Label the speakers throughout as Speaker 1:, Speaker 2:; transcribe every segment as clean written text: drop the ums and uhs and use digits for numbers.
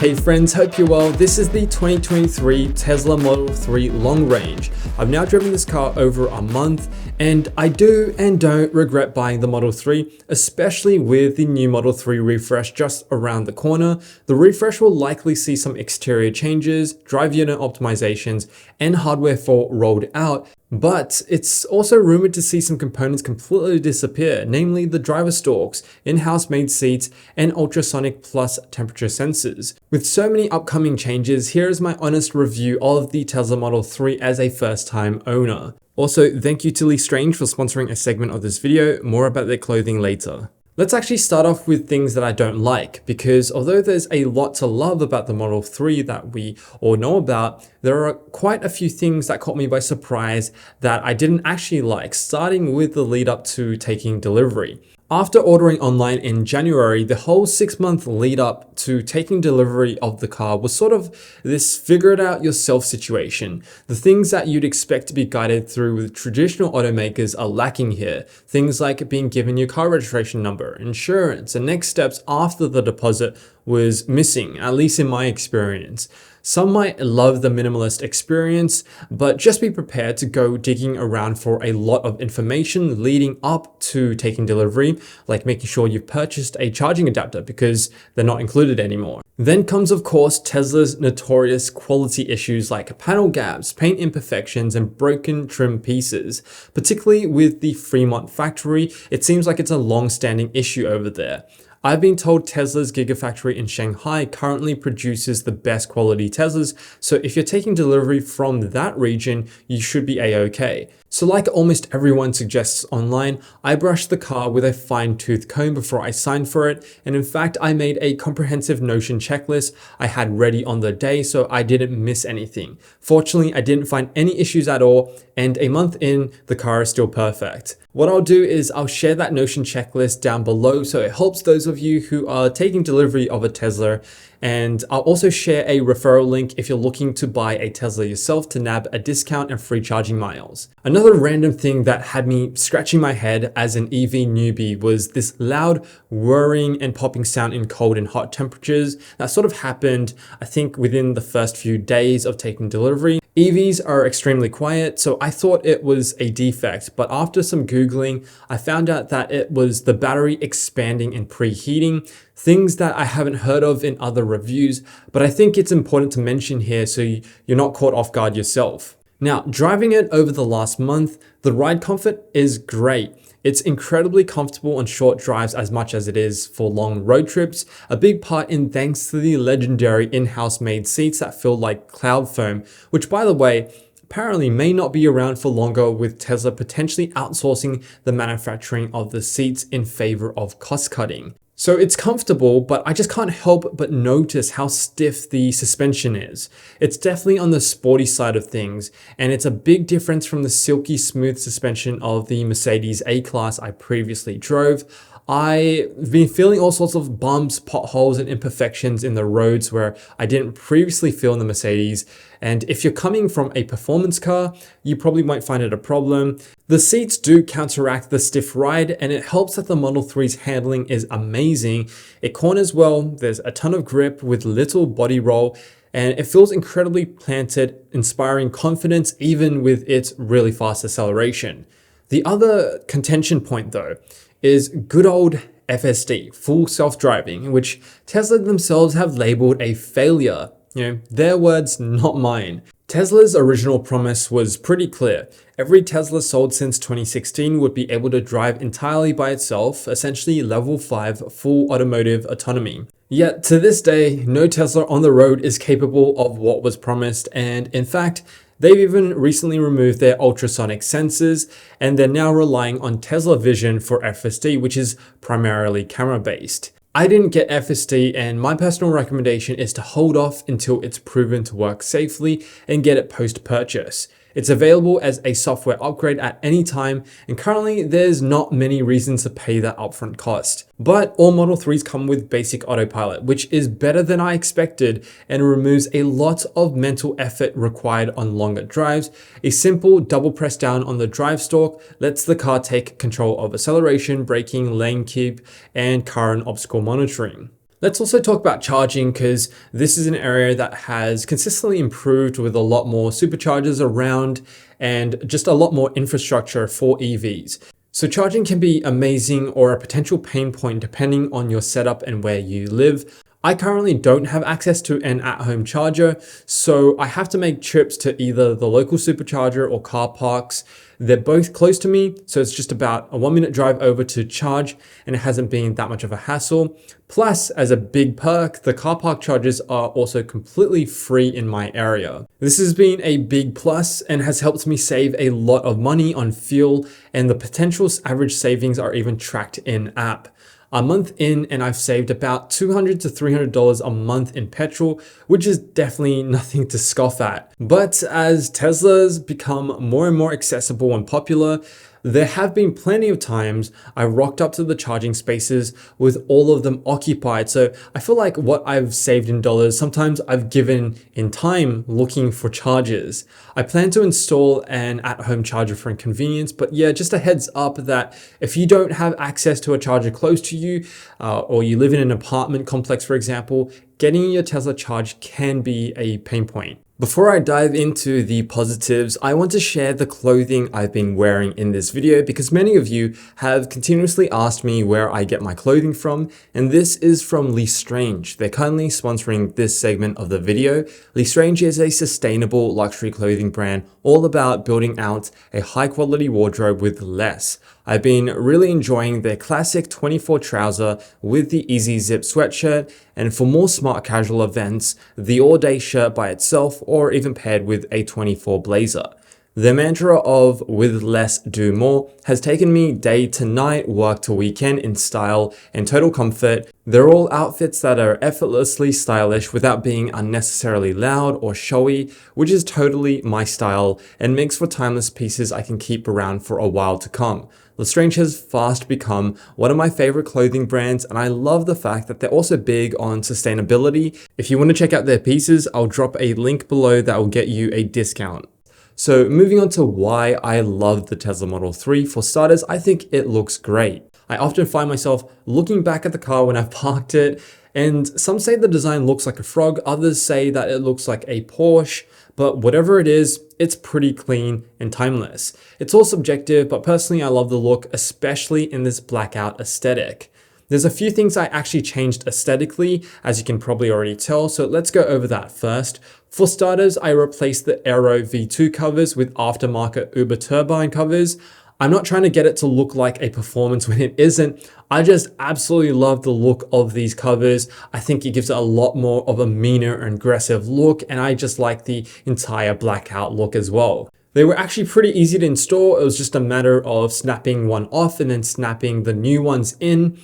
Speaker 1: Hey friends, hope you're well. This is the 2023 Tesla Model 3 long range. I've now driven this car over a month and I do and don't regret buying the Model 3, especially with the new Model 3 refresh just around the corner. The refresh will likely see some exterior changes, drive unit optimizations, and hardware fall rolled out. But it's also rumored to see some components completely disappear, namely the driver stalks, in-house made seats, and ultrasonic plus temperature sensors. With so many upcoming changes, here is my honest review of the Tesla Model 3 as a first-time owner. Also, thank you to Lee Strange for sponsoring a segment of this video, more about their clothing later. Let's actually start off with things that I don't like, because although there's a lot to love about the Model 3 that we all know about, there are quite a few things that caught me by surprise that I didn't actually like, starting with the lead up to taking delivery. After ordering online in January, the whole 6-month lead up to taking delivery of the car was sort of this figure it out yourself situation. The things that you'd expect to be guided through with traditional automakers are lacking here. Things like being given your car registration number, insurance, and next steps after the deposit was missing, at least in my experience. Some might love the minimalist experience, but just be prepared to go digging around for a lot of information leading up to taking delivery, like making sure you've purchased a charging adapter because they're not included anymore. Then comes, of course, Tesla's notorious quality issues like panel gaps, paint imperfections, and broken trim pieces. Particularly with the Fremont factory, it seems like it's a long-standing issue over there. I've been told Tesla's Gigafactory in Shanghai currently produces the best quality Teslas, so if you're taking delivery from that region, you should be a-okay. So like almost everyone suggests online, I brushed the car with a fine-tooth comb before I signed for it, and in fact I made a comprehensive Notion checklist I had ready on the day so I didn't miss anything. Fortunately, I didn't find any issues at all, and a month in, the car is still perfect. What I'll do is I'll share that Notion checklist down below so it helps those of you who are taking delivery of a Tesla, and I'll also share a referral link if you're looking to buy a Tesla yourself to nab a discount and free charging miles. Another random thing that had me scratching my head as an EV newbie was this loud whirring and popping sound in cold and hot temperatures that sort of happened, I think, within the first few days of taking delivery. EVs are extremely quiet, so I thought it was a defect, but after some Googling, I found out that it was the battery expanding and preheating, things that I haven't heard of in other reviews, but I think it's important to mention here so you're not caught off guard yourself. Now, driving it over the last month, the ride comfort is great. It's incredibly comfortable on short drives as much as it is for long road trips, a big part in thanks to the legendary in-house made seats that feel like cloud foam, which by the way, apparently may not be around for longer with Tesla potentially outsourcing the manufacturing of the seats in favor of cost cutting. So it's comfortable, but I just can't help but notice how stiff the suspension is. It's definitely on the sporty side of things, and it's a big difference from the silky smooth suspension of the Mercedes A-Class I previously drove. I've been feeling all sorts of bumps, potholes, and imperfections in the roads where I didn't previously feel in the Mercedes. And if you're coming from a performance car, you probably might find it a problem. The seats do counteract the stiff ride, and it helps that the Model 3's handling is amazing. It corners well, there's a ton of grip with little body roll, and it feels incredibly planted, inspiring confidence even with its really fast acceleration. The other contention point though is good old FSD, full self-driving, which Tesla themselves have labeled a failure. Their words, not mine. Tesla's original promise was pretty clear. Every Tesla sold since 2016 would be able to drive entirely by itself, essentially level 5 full automotive autonomy. Yet to this day, no Tesla on the road is capable of what was promised, and in fact, they've even recently removed their ultrasonic sensors, and they're now relying on Tesla Vision for FSD, which is primarily camera-based. I didn't get FSD, and my personal recommendation is to hold off until it's proven to work safely and get it post-purchase. It's available as a software upgrade at any time, and currently there's not many reasons to pay that upfront cost. But all Model 3s come with basic autopilot, which is better than I expected and removes a lot of mental effort required on longer drives. A simple double press down on the drive stalk lets the car take control of acceleration, braking, lane keep, and current obstacle monitoring. Let's also talk about charging, because this is an area that has consistently improved with a lot more superchargers around and just a lot more infrastructure for EVs. So charging can be amazing or a potential pain point depending on your setup and where you live. I currently don't have access to an at-home charger, so I have to make trips to either the local supercharger or car parks. They're both close to me, so it's just about a 1 minute drive over to charge, and it hasn't been that much of a hassle. Plus, as a big perk, the car park chargers are also completely free in my area. This has been a big plus and has helped me save a lot of money on fuel, and the potential average savings are even tracked in-app. A month in and I've saved about $200 to $300 a month in petrol, which is definitely nothing to scoff at. But as Teslas become more and more accessible and popular, there have been plenty of times I rocked up to the charging spaces with all of them occupied. So I feel like what I've saved in dollars, sometimes I've given in time looking for chargers. I plan to install an at-home charger for convenience, but yeah, just a heads up that if you don't have access to a charger close to you, or you live in an apartment complex, for example, getting your Tesla charged can be a pain point. Before I dive into the positives, I want to share the clothing I've been wearing in this video because many of you have continuously asked me where I get my clothing from, and this is from L'Estrange. They're kindly sponsoring this segment of the video. L'Estrange is a sustainable luxury clothing brand all about building out a high quality wardrobe with less. I've been really enjoying their classic 24 trouser with the easy zip sweatshirt, and for more smart casual events, the all-day shirt by itself or even paired with a 24 blazer. The mantra of with less do more has taken me day to night, work to weekend in style and total comfort. They're all outfits that are effortlessly stylish without being unnecessarily loud or showy, which is totally my style and makes for timeless pieces I can keep around for a while to come. L'Estrange has fast become one of my favorite clothing brands, and I love the fact that they're also big on sustainability. If you want to check out their pieces, I'll drop a link below that will get you a discount. So moving on to why I love the Tesla Model 3. For starters, I think it looks great. I often find myself looking back at the car when I've parked it, and some say the design looks like a frog, others say that it looks like a Porsche, but whatever it is, it's pretty clean and timeless. It's all subjective, but personally I love the look, especially in this blackout aesthetic. There's a few things I actually changed aesthetically, as you can probably already tell, so let's go over that first. For starters, I replaced the Aero V2 covers with aftermarket Uber turbine covers. I'm not trying to get it to look like a performance when it isn't. I just absolutely love the look of these covers. I think it gives it a lot more of a meaner and aggressive look, and I just like the entire blackout look as well. They were actually pretty easy to install. It was just a matter of snapping one off and then snapping the new ones in.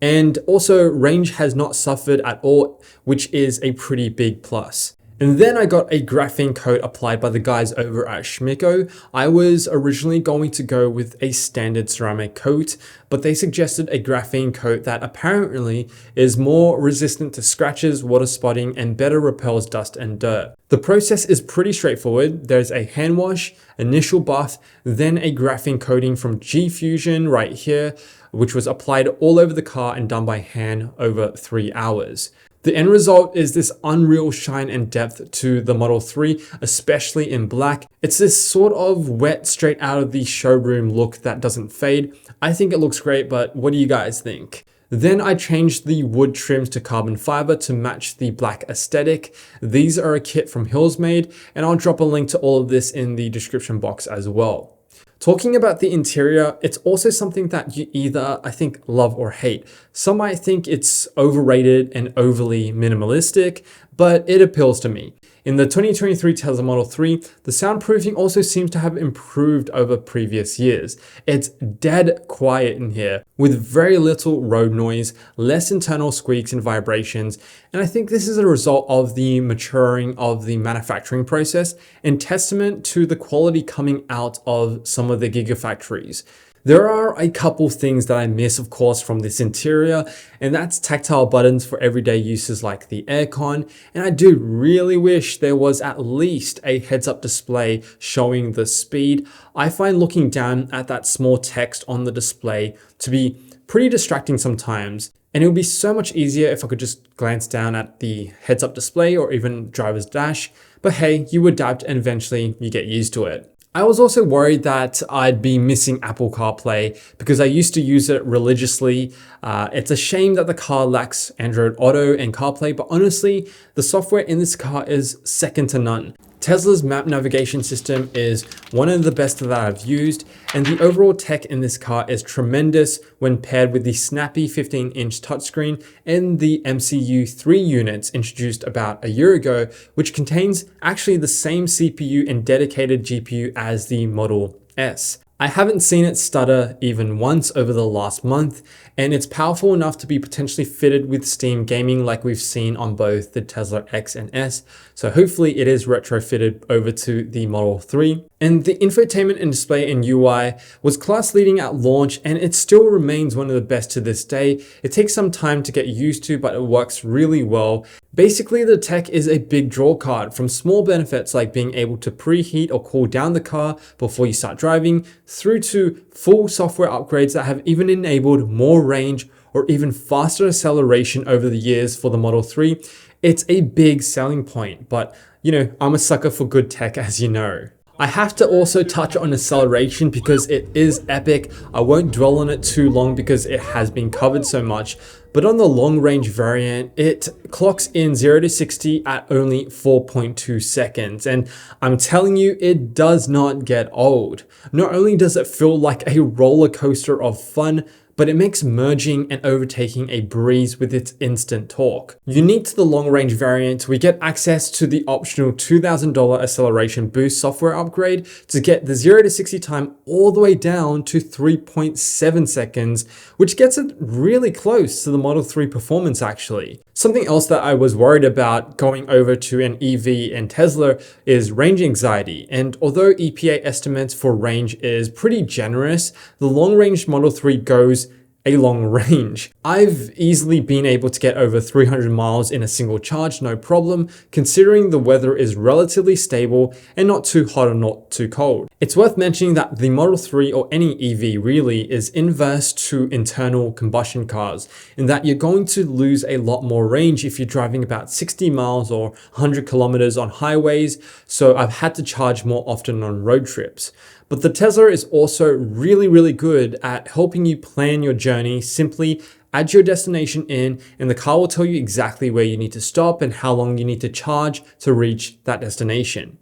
Speaker 1: And also range has not suffered at all, which is a pretty big plus. And then I got a graphene coat applied by the guys over at Schmicko. I was originally going to go with a standard ceramic coat, but they suggested a graphene coat that apparently is more resistant to scratches, water spotting, and better repels dust and dirt. The process is pretty straightforward. There's a hand wash, initial buff, then a graphene coating from G Fusion right here, which was applied all over the car and done by hand over 3 hours. The end result is this unreal shine and depth to the Model 3, especially in black. It's this sort of wet, straight out of the showroom look that doesn't fade. I think it looks great, but what do you guys think? Then I changed the wood trims to carbon fiber to match the black aesthetic. These are a kit from Hillsmade, and I'll drop a link to all of this in the description box as well. Talking about the interior, it's also something that you either, I think, love or hate. Some might think it's overrated and overly minimalistic, but it appeals to me. In the 2023 Tesla Model 3, the soundproofing also seems to have improved over previous years. It's dead quiet in here, with very little road noise, less internal squeaks and vibrations, and I think this is a result of the maturing of the manufacturing process and testament to the quality coming out of some of the gigafactories. There are a couple things that I miss, of course, from this interior, and that's tactile buttons for everyday uses like the aircon. And I do really wish there was at least a heads-up display showing the speed. I find looking down at that small text on the display to be pretty distracting sometimes. And it would be so much easier if I could just glance down at the heads-up display or even driver's dash. But hey, you adapt and eventually you get used to it. I was also worried that I'd be missing Apple CarPlay because I used to use it religiously. It's a shame that the car lacks Android Auto and CarPlay, but honestly, the software in this car is second to none. Tesla's map navigation system is one of the best that I've used, and the overall tech in this car is tremendous when paired with the snappy 15-inch touchscreen and the MCU 3 units introduced about a year ago, which contains actually the same CPU and dedicated GPU as the Model S. I haven't seen it stutter even once over the last month, and it's powerful enough to be potentially fitted with Steam gaming like we've seen on both the Tesla X and S, so hopefully it is retrofitted over to the Model 3. And the infotainment and display and UI was class leading at launch, and it still remains one of the best to this day. It takes some time to get used to, but it works really well. Basically, the tech is a big draw card, from small benefits like being able to preheat or cool down the car before you start driving, through to full software upgrades that have even enabled more range or even faster acceleration over the years for the Model 3. It's a big selling point, but I'm a sucker for good tech, as you know. I have to also touch on acceleration because it is epic. I won't dwell on it too long because it has been covered so much, but on the long range variant, it clocks in 0 to 60 at only 4.2 seconds. And I'm telling you, it does not get old. Not only does it feel like a roller coaster of fun, but it makes merging and overtaking a breeze with its instant torque. Unique to the long-range variant, we get access to the optional $2,000 acceleration boost software upgrade to get the 0 to 60 time all the way down to 3.7 seconds, which gets it really close to the Model 3 performance actually. Something else that I was worried about going over to an EV and Tesla is range anxiety. And although EPA estimates for range is pretty generous, the long-range Model 3 goes a long range. I've easily been able to get over 300 miles in a single charge, no problem, considering the weather is relatively stable and not too hot or not too cold. It's worth mentioning that the Model 3 or any EV really is inverse to internal combustion cars in that you're going to lose a lot more range if you're driving about 60 miles or 100 kilometers on highways, so I've had to charge more often on road trips. But the Tesla is also really good at helping you plan your journey. Simply add your destination in and the car will tell you exactly where you need to stop and how long you need to charge to reach that destination.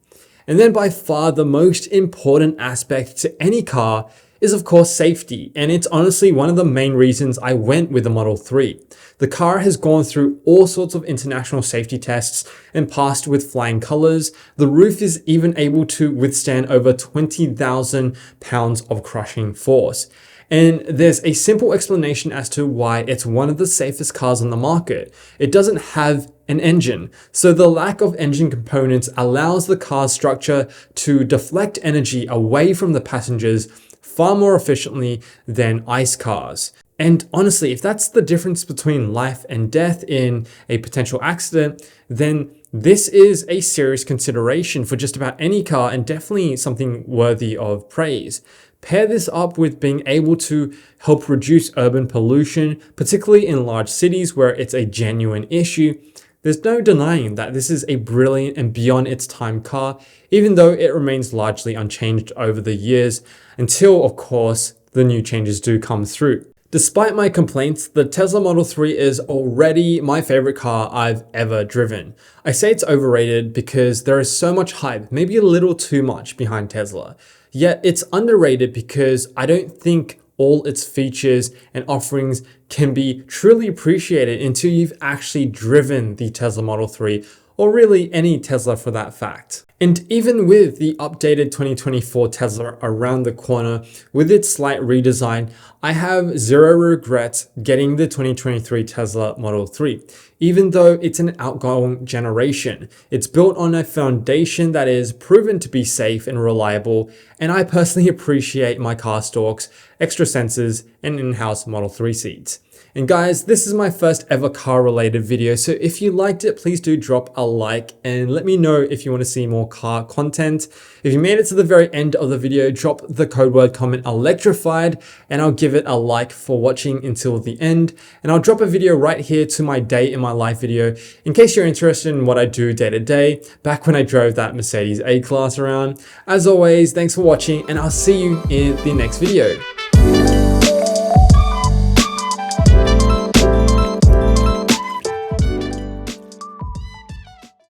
Speaker 1: And then by far the most important aspect to any car is of course safety, and it's honestly one of the main reasons I went with the Model 3. The car has gone through all sorts of international safety tests and passed with flying colors. The roof is even able to withstand over 20,000 pounds of crushing force. And there's a simple explanation as to why it's one of the safest cars on the market. It doesn't have an engine, so the lack of engine components allows the car's structure to deflect energy away from the passengers far more efficiently than ICE cars. And honestly, if that's the difference between life and death in a potential accident, then this is a serious consideration for just about any car and definitely something worthy of praise. Pair this up with being able to help reduce urban pollution, particularly in large cities where it's a genuine issue. There's no denying that this is a brilliant and beyond its time car, even though it remains largely unchanged over the years, until of course the new changes do come through. Despite my complaints, the Tesla Model 3 is already my favorite car I've ever driven. I say it's overrated because there is so much hype, maybe a little too much, behind Tesla. Yet it's underrated because I don't think all its features and offerings can be truly appreciated until you've actually driven the Tesla Model 3, or really any Tesla for that fact. And even with the updated 2024 Tesla around the corner, with its slight redesign, I have zero regrets getting the 2023 Tesla Model 3. Even though it's an outgoing generation, it's built on a foundation that is proven to be safe and reliable, and I personally appreciate my car stalks, extra sensors, and in-house Model 3 seats. And guys, this is my first ever car related video, so if you liked it, please do drop a like and let me know if you want to see more car content. If you made it to the very end of the video, drop the code word comment electrified and I'll give it a like for watching until the end. And I'll drop a video right here to my day in my life video in case you're interested in what I do day to day, back when I drove that Mercedes A-Class around. As always, thanks for watching and I'll see you in the next video.